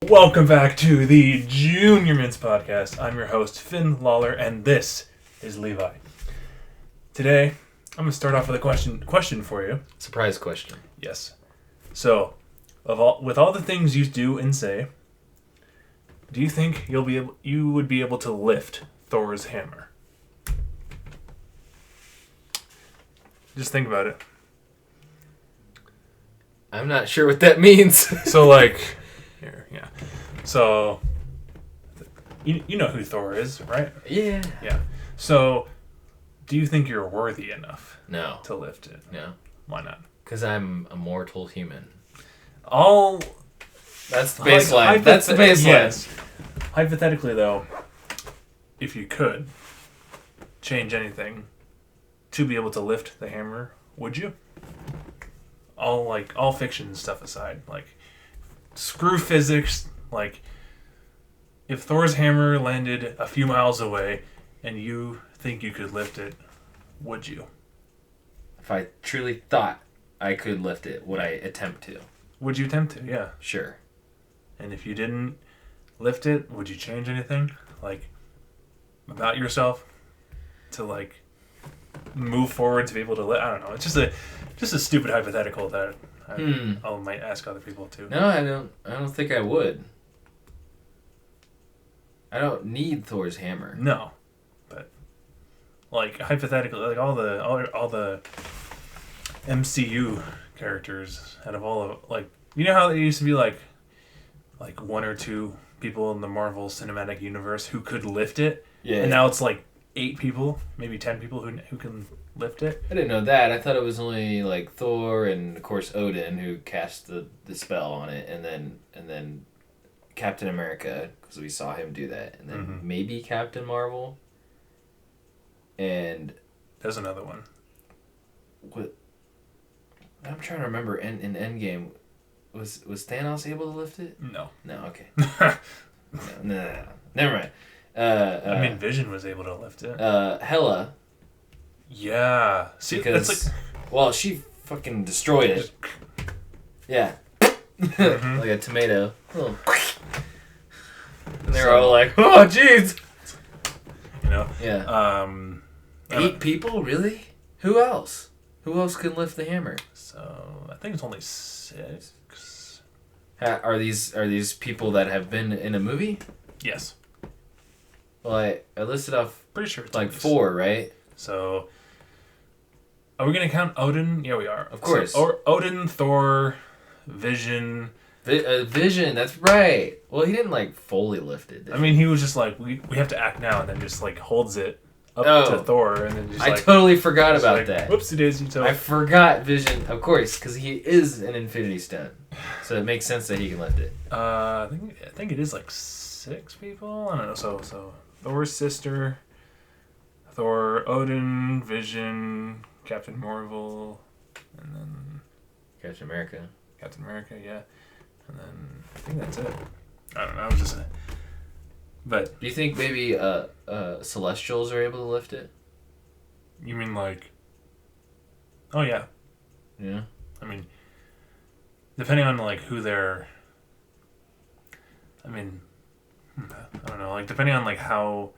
Welcome back to the Junior Mints Podcast. I'm your host, Finn Lawler, and this is Levi. Today, I'm going to start off with a question for you. Surprise question. Yes. So, with all the things you do and say, do you think you would be able to lift Thor's hammer? Just think about it. I'm not sure what that means. So, like... Here, yeah. So, you know who Thor is, right? Yeah. Yeah. So, do you think you're worthy enough No. to lift it? No. Why not? Because I'm a mortal human. That's the baseline. That's the baseline. Yes. Hypothetically, though, if you could change anything to be able to lift the hammer, would you? All fiction stuff aside, screw physics. If Thor's hammer landed a few miles away and you think you could lift it, would you? If I truly thought I could lift it, would I attempt to? Would you attempt to? Yeah. Sure. And if you didn't lift it, would you change anything? About yourself? To, move forward to be able to lift? I don't know. It's just a stupid hypothetical that I might ask other people too. No, I don't think I would. I don't need Thor's hammer. No. But hypothetically, all the MCU characters out of all of you know how there used to be like one or two people in the Marvel Cinematic Universe who could lift it? Yeah. And now it's 8 people, maybe 10 people who can lift it. I didn't know that. I thought it was only Thor and of course Odin who cast the spell on it, and then Captain America, because we saw him do that, and then maybe Captain Marvel. And there's another one. What? I'm trying to remember. In Endgame, was Thanos able to lift it? No. No. Okay. no. Never mind. Vision was able to lift it. Hela. Yeah. See, because, that's well, she fucking destroyed it. Yeah. Like a tomato. Oh. And they're all like, oh, jeez. Yeah. 8 people? Really? Who else? Who else can lift the hammer? So, I think it's only 6. Are these people that have been in a movie? Yes. Well, I listed off pretty sure it's 4, right? So, are we going to count Odin? Yeah, we are. Of course. So, Odin, Thor, Vision. Vision, that's right. Well, he didn't fully lift it. He was just we have to act now, and then just holds it up to Thor, and then just I totally forgot about that. Whoopsie daisy. I forgot Vision, of course, because he is an Infinity Stone, so it makes sense that he can lift it. I think it is 6 people. I don't know. So Thor's sister, Thor, Odin, Vision, Captain Marvel, and then Captain America, yeah, and then I think that's it. I don't know. I was just. But do you think maybe Celestials are able to lift it? You mean Oh yeah. Yeah. Depending on who they're. I don't know. Depending on how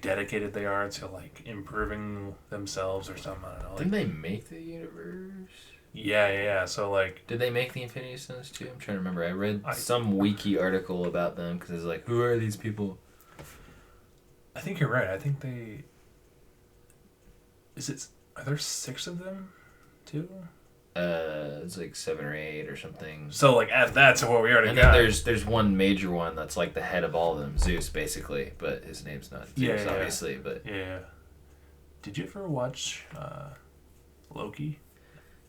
dedicated they are to improving themselves or something. I don't know. Didn't they make the universe? Yeah. So did they make the Infinity Stones too? I'm trying to remember. I read some wiki article about them because it's who are these people? I think you're right. I think they. Are there 6 of them, too? It's 7 or 8 or something. So add that to what we already got. And then there's one major one that's the head of all of them, Zeus basically, but his name's not Zeus obviously. But yeah. Did you ever watch Loki?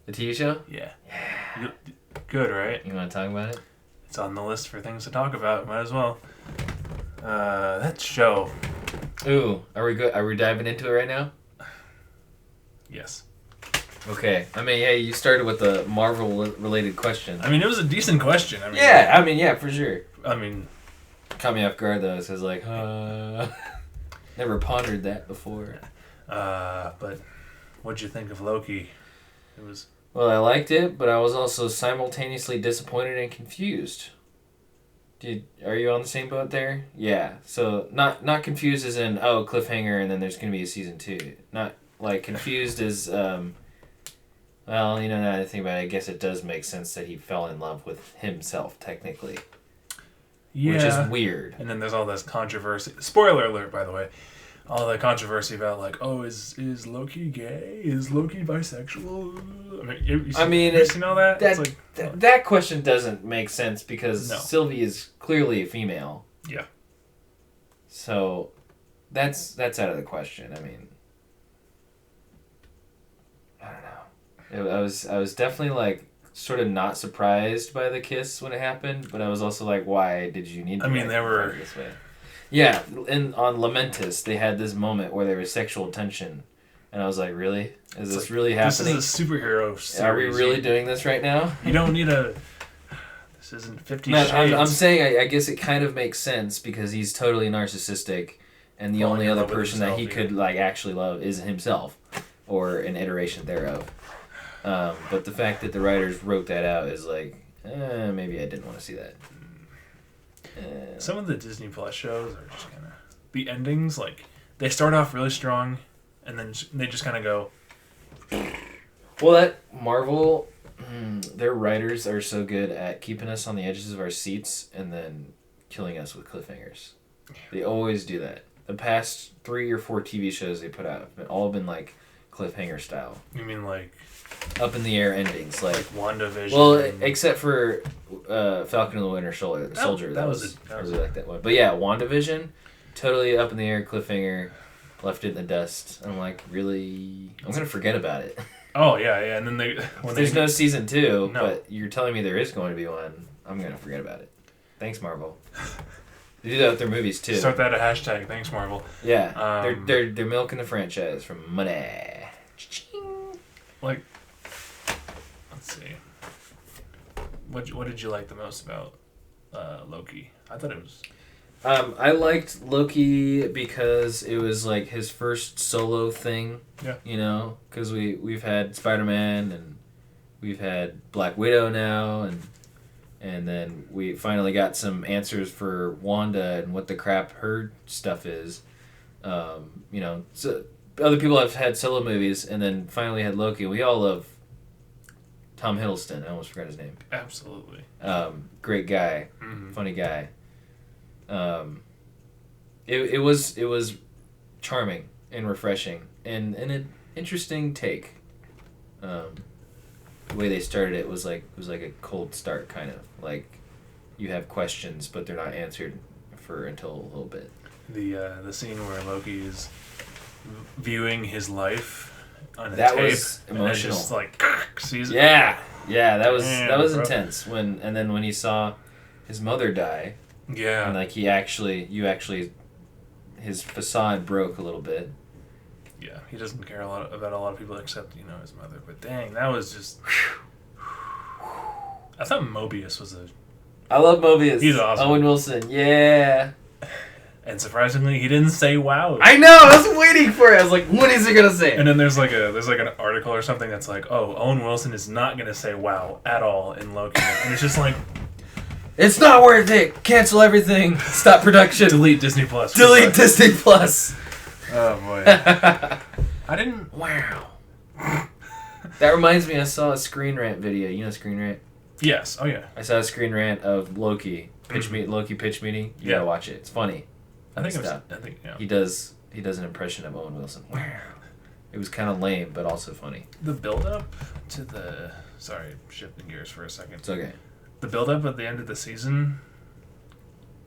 The TV show? Yeah. Good, right? You want to talk about it? It's on the list for things to talk about. Might as well. That show. Ooh, are we good? Are we diving into it right now? Yes. Okay. Hey, you started with a Marvel-related question. It was a decent question. Yeah, for sure. Caught me off guard though. So I was never pondered that before. But what'd you think of Loki? Well, I liked it, but I was also simultaneously disappointed and confused. Are you on the same boat there? Yeah. So not confused as in cliffhanger and then there's gonna be a season 2. Not like confused as well, now that I think about it, I guess it does make sense that he fell in love with himself technically. Yeah. Which is weird. And then there's all this controversy. Spoiler alert, by the way. All the controversy about is Loki gay? Is Loki bisexual? I mean, you seen all that? That question doesn't make sense because Sylvie is clearly a female. Yeah. So, that's out of the question. I mean, I don't know. I was definitely like sort of not surprised by the kiss when it happened, but I was also like, why did you need to? They were this way? Yeah, on Lamentus, they had this moment where there was sexual tension, and I was like, really? Is this really happening? This is a superhero series. Are we really doing this right now? You don't need a... This isn't 50 Shades. I'm saying I guess it kind of makes sense because he's totally narcissistic, and the only other person that he could like actually love is himself, or an iteration thereof. But the fact that the writers wrote that out is like, maybe I didn't want to see that. Some of the Disney Plus shows are just kind of... The endings, like, they start off really strong, and then they just kind of go... Well, that Marvel, their writers are so good at keeping us on the edges of our seats and then killing us with cliffhangers. They always do that. The past 3 or 4 TV shows they put out have all been, like, cliffhanger style. You mean, like... Up in the air endings, like WandaVision. Well, except for Falcon and the Winter Soldier. That was I really like that one. But yeah, WandaVision, totally up in the air cliffhanger, left it in the dust. I'm like, really? I'm gonna forget about it. Oh yeah, and then there's no season 2, but you're telling me there is going to be one. I'm gonna forget about it. Thanks, Marvel. They do that with their movies too. Start that a hashtag. Thanks, Marvel. Yeah, they're milking the franchise from money. Like. Let's see. What did you like the most about Loki? I thought it was... I liked Loki because it was like his first solo thing. Yeah. Because we've had Spider-Man and we've had Black Widow now, and then we finally got some answers for Wanda and what the crap her stuff is. So other people have had solo movies, and then finally had Loki. We all love Tom Hiddleston. I almost forgot his name. Absolutely. Great guy. Mm-hmm. Funny guy. It was charming and refreshing and an interesting take. The way they started it was like a cold start kind of. Like you have questions but they're not answered until a little bit. The scene where Loki is viewing his life on a that tape, was emotional. And just like sees it. Yeah, that was intense. When he saw his mother die, and like his facade broke a little bit. Yeah, he doesn't care about a lot of people except his mother. But dang, that was just. I thought Mobius was I love Mobius. He's awesome. Owen Wilson, yeah. And surprisingly, he didn't say wow. I know. I was waiting for it. I was like, when is he gonna say it? And then there's an article or something that's like, oh, Owen Wilson is not gonna say wow at all in Loki, and it's just like, it's not worth it. Cancel everything. Stop production. Delete Disney Plus. Delete Disney Plus. Oh boy. I didn't. Wow. That reminds me. I saw a Screen Rant video. You know Screen Rant? Yes. Oh yeah. I saw a Screen Rant of Loki Loki pitch meeting. You gotta watch it. It's funny. I think yeah. He does an impression of Owen Wilson. Wow. It was kind of lame, but also funny. The build up to the shifting gears for a second. It's okay. The build up at the end of the season,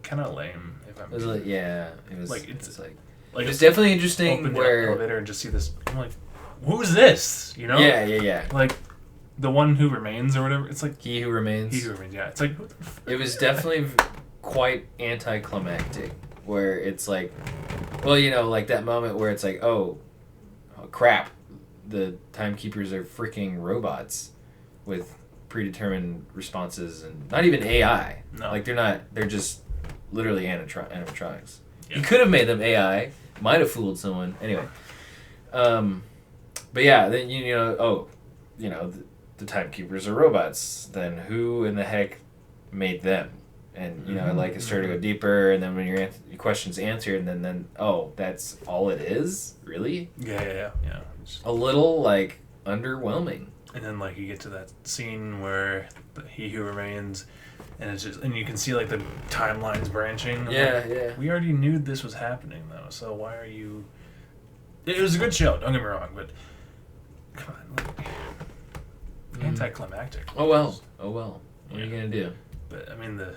kind of lame. If I'm. It was like it was like it was definitely interesting. Open where the elevator and just see this. I'm like, who's this? Yeah. Like, the one who remains or whatever. It's like He Who Remains. He Who Remains. Yeah. It's like. It was definitely quite anticlimactic. Where it's like, well, like that moment where it's like, oh crap, the timekeepers are freaking robots with predetermined responses and not even AI. No. Like they're just literally animatronics. Yeah. You could have made them AI, might have fooled someone. Anyway, but yeah, then the timekeepers are robots. Then who in the heck made them? And, you know, it started to go deeper, and then when your question's answered, and then, oh, that's all it is? Really? Yeah. A little, like, underwhelming. And then, like, you get to that scene where He Who Remains, and it's just, and you can see, like, the timelines branching. Yeah. We already knew this was happening, though, so why are you... It was a good show, don't get me wrong, but... Come on, like... Anticlimactic. Oh, well. What are you going to do? But, I mean, the...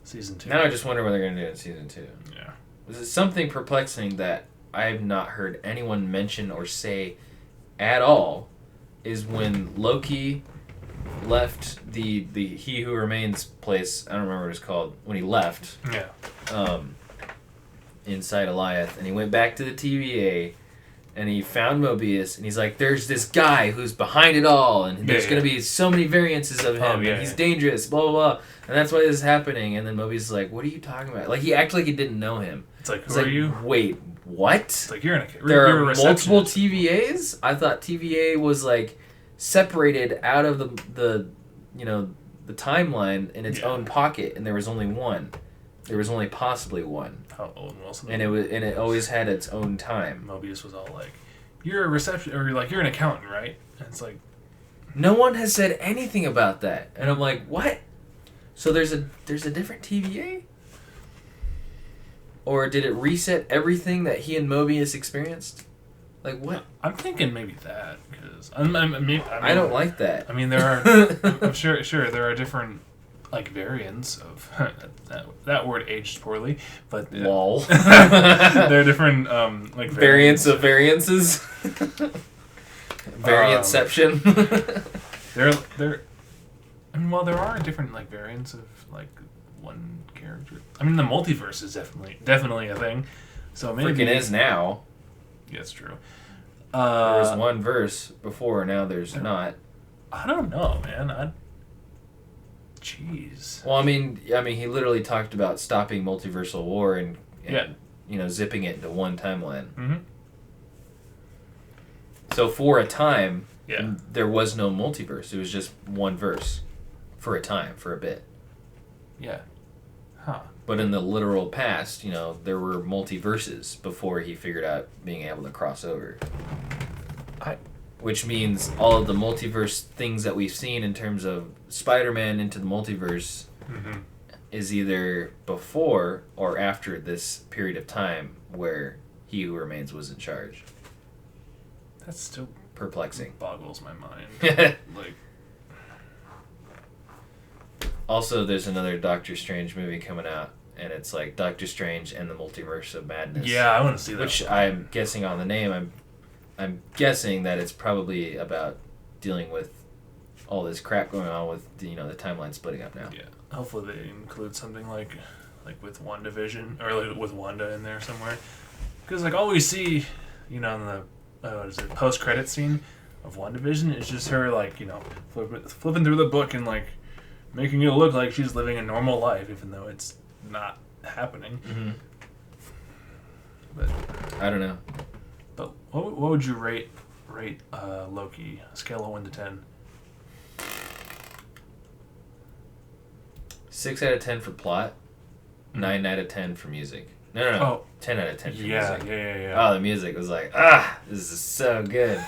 Season 2. Now I just wonder what they're going to do in Season 2. Yeah. This is something perplexing that I have not heard anyone mention or say at all, is when Loki left the He Who Remains place, I don't remember what it's called, when he left inside Eliath, and he went back to the TVA, and he found Mobius, and he's like, there's this guy who's behind it all, and there's going to be so many variances of him, and he's dangerous, blah, blah, blah, and that's why this is happening. And then Mobius is like, what are you talking about? Like, he acted like he didn't know him. It's like, who are you? Wait, what? It's like, you're there you're are multiple TVAs? I thought TVA was, like, separated out of the timeline in its own pocket, and there was only one. There was only possibly one. How Owen Wilson? And it always had its own time. Mobius was all like, "You're a reception, or like you're an accountant, right?" And it's like, no one has said anything about that, and I'm like, what? So there's a different TVA? Or did it reset everything that he and Mobius experienced? Like what? I'm thinking maybe that, because I don't like that. I mean, there are. I'm sure there are different like variants of that word aged poorly, but lol. There are different like variants of variances. Variantception. There. I mean, well, there are different like variants of like one character. I mean, the multiverse is definitely a thing. So maybe freaking is now. Yeah, it's true. There was one verse before, now there's not. I don't know, man. Jeez. Well, I mean, he literally talked about stopping multiversal war and zipping it into one timeline. Mm-hmm. So for a time, there was no multiverse. It was just one verse for a time, for a bit. Yeah. Huh. But in the literal past, there were multiverses before he figured out being able to cross over. Which means all of the multiverse things that we've seen in terms of Spider-Man into the multiverse is either before or after this period of time where He Who Remains was in charge. That's still perplexing. Boggles my mind. Like. Also, there's another Doctor Strange movie coming out, and it's like Doctor Strange and the Multiverse of Madness. Yeah, I want to see that. Which I'm guessing on the name, I'm guessing that it's probably about dealing with all this crap going on with the timeline splitting up now. Yeah, hopefully they include something like with WandaVision or like with Wanda in there somewhere, because like all we see, in the post-credit scene of WandaVision is just her like flipping through the book and like making it look like she's living a normal life, even though it's not happening. Mm-hmm. But I don't know. But what would you rate Loki? A scale of 1 to 10. 6 out of 10 for plot. 9 out of 10 for music. No. Oh. 10 out of 10 for music. Yeah. Oh, the music was like, this is so good.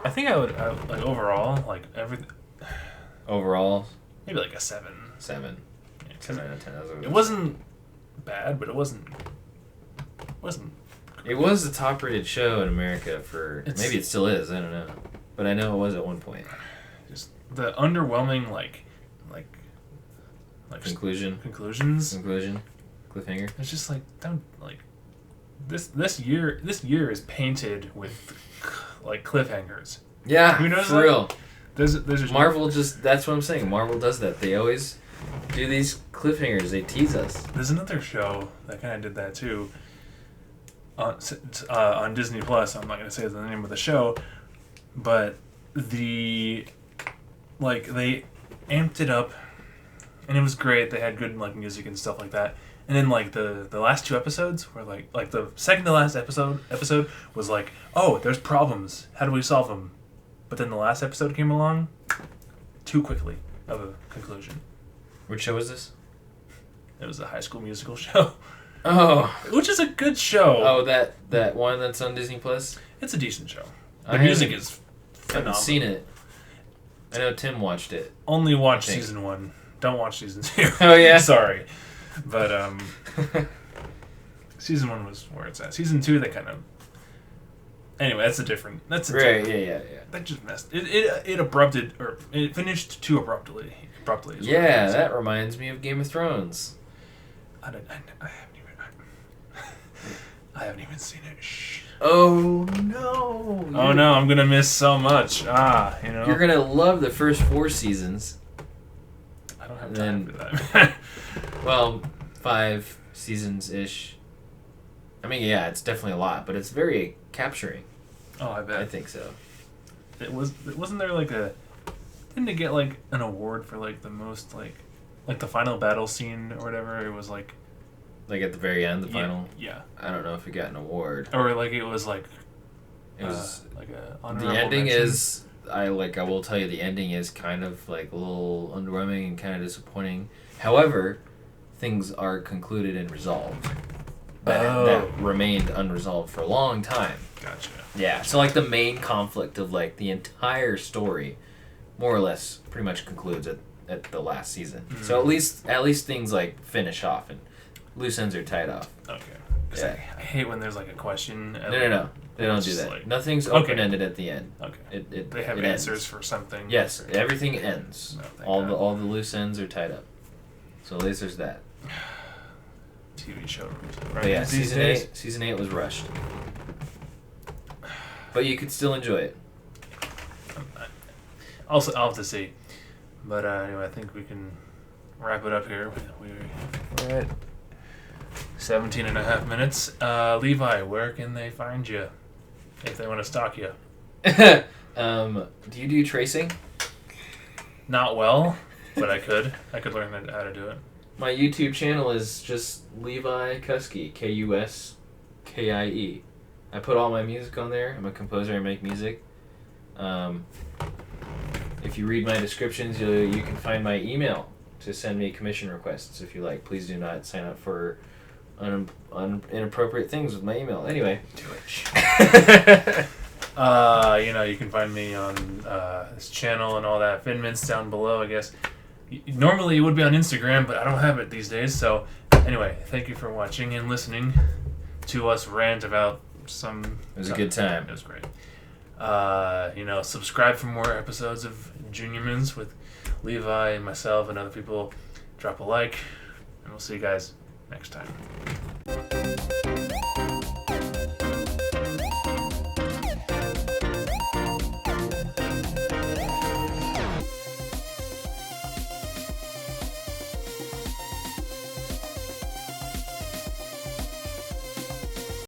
I think I would like overall, like everything. Overall, maybe like a 7. 7. Yeah, 7 out of 10. It wasn't bad, but it wasn't. It was the top-rated show in America for. Maybe it still is. I don't know, but I know it was at one point. Just the underwhelming like conclusions. Cliffhanger. It's just like don't like this year. This year is painted with like cliffhangers. Yeah, for real. There's Marvel that's what I'm saying. Marvel does that. They always do these cliffhangers. They tease us. There's another show that kind of did that too. On Disney Plus, I'm not gonna say the name of the show, but they amped it up, and it was great. They had good like music and stuff like that. And then like the last 2 episodes were like the second to last episode was like, oh, there's problems. How do we solve them? But then the last episode came along, too quickly of a conclusion. Which show is this? It was a High School Musical show. Oh. Which is a good show. Oh, that one that's on Disney Plus? It's a decent show. The music is phenomenal. I haven't seen it. I know Tim watched it. Only watch season 1. Don't watch season 2. Oh, yeah? Sorry. But, season 1 was where it's at. Season 2, they kind of... Anyway, that's a different... Right, yeah. That just messed... It finished too abruptly. Yeah, that reminds me of Game of Thrones. I haven't even seen it. Shh. Oh, no. Oh, no, I'm going to miss so much. You're going to love the first 4 seasons. I don't have time for that. Well, 5 seasons-ish. I mean, yeah, it's definitely a lot, but it's very capturing. Oh, I bet. I think so. Wasn't there like a... Didn't it get like an award for like the most like the final battle scene or whatever? It was like... Like at the very end, the final? Yeah. I don't know if it got an award. Or like it was like... It was... like a honorable The ending mention. is... I will tell you, the ending is kind of like a little underwhelming and kind of disappointing. However, things are concluded and resolved. That remained unresolved for a long time. Gotcha. Yeah, so like the main conflict of like the entire story, more or less, pretty much concludes at the last season. Mm-hmm. So at least things like finish off and loose ends are tied off. Okay. Yeah. I hate when there's like a question. No. They don't do that. Like, nothing's open-ended at the end. Okay. They have answers for something. Yes, everything ends. No, all the loose ends are tied up. So at least there's that. TV show. Right? Yeah, season 8 was rushed. But you could still enjoy it. Also, I'll have to see. But anyway, I think we can wrap it up here. We're at 17 and a half minutes. Levi, where can they find you if they want to stalk you? Do you do tracing? Not well, but I could. I could learn how to do it. My YouTube channel is just Levi Kuskie, Kuskie. I put all my music on there. I'm a composer. I make music. If you read my descriptions, you can find my email to send me commission requests if you like. Please do not sign up for inappropriate things with my email. Anyway. Do it. You can find me on this channel and all that. Finmints down below, I guess. Normally it would be on Instagram, but I don't have it these days. So anyway, thank you for watching and listening to us rant about some... It was a good time. It was great. Subscribe for more episodes of Junior Moons with Levi and myself and other people. Drop a like, and we'll see you guys next time.